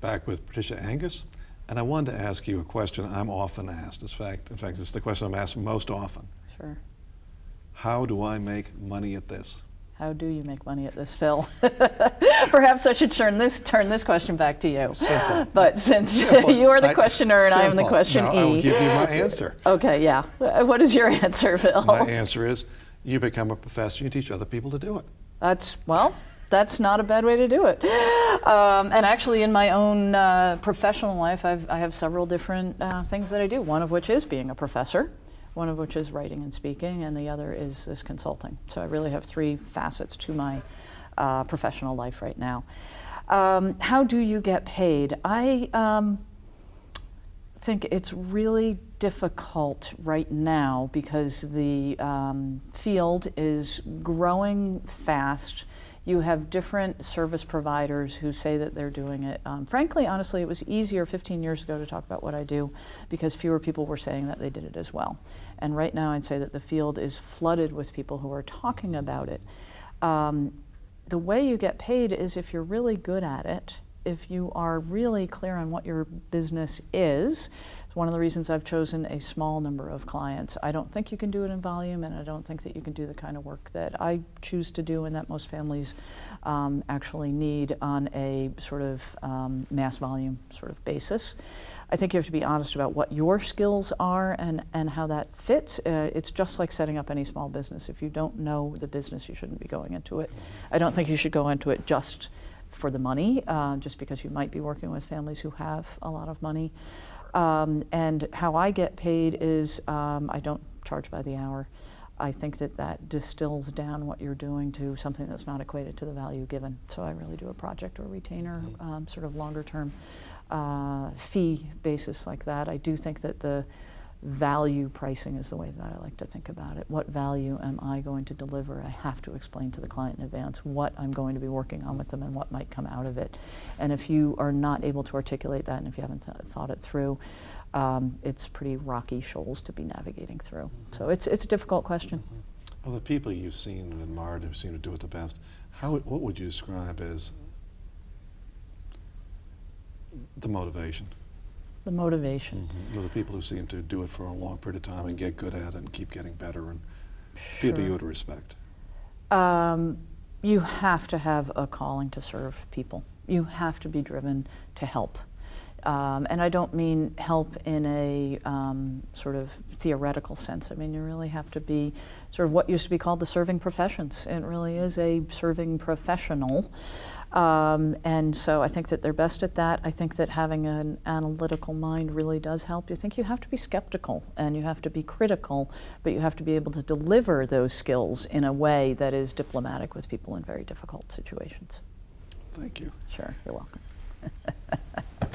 back with Patricia Angus, and I wanted to ask you a question I'm often asked. In fact, it's the question I'm asked most often. Sure. How do I make money at this? How do you make money at this, Phil? Perhaps I should turn this question back to you. Simple. But since Simple. you are the questioner and I am the Simple. question Now, E. I will give you my answer. Okay, yeah. What is your answer, Phil? My answer is you become a professor, you teach other people to do it. That's not a bad way to do it. And actually, in my own professional life, I have several different things that I do, one of which is being a professor, one of which is writing and speaking, and the other is this consulting. So I really have three facets to my professional life right now. How do you get paid? I think it's really difficult right now because the field is growing fast. You have different service providers who say that they're doing it. Frankly, honestly, it was easier 15 years ago to talk about what I do because fewer people were saying that they did it as well. And right now I'd say that the field is flooded with people who are talking about it. The way you get paid is if you're really good at it, if you are really clear on what your business is. It's one of the reasons I've chosen a small number of clients. I don't think you can do it in volume, and I don't think that you can do the kind of work that I choose to do and that most families actually need on a sort of mass volume sort of basis. I think you have to be honest about what your skills are and how that fits. It's just like setting up any small business. If you don't know the business, you shouldn't be going into it. I don't think you should go into it just for the money, just because you might be working with families who have a lot of money. And how I get paid is I don't charge by the hour. I think that distills down what you're doing to something that's not equated to the value given. So I really do a project or retainer, sort of longer term fee basis like that. I do think that the value pricing is the way that I like to think about it. What value am I going to deliver? I have to explain to the client in advance what I'm going to be working on with them and what might come out of it. And if you are not able to articulate that and if you haven't thought it through, it's pretty rocky shoals to be navigating through. So it's a difficult question. Well, the people you've seen and admired who seem to do it the best, what would you describe as the motivation? The motivation. The people who seem to do it for a long period of time and get good at it and keep getting better, and Sure. people you would respect. You have to have a calling to serve people. You have to be driven to help. And I don't mean help in a sort of theoretical sense. I mean, you really have to be sort of what used to be called the serving professions. It really is a serving professional. And so I think that they're best at that. I think that having an analytical mind really does help. I think you have to be skeptical and you have to be critical, but you have to be able to deliver those skills in a way that is diplomatic with people in very difficult situations. Thank you. Sure, you're welcome.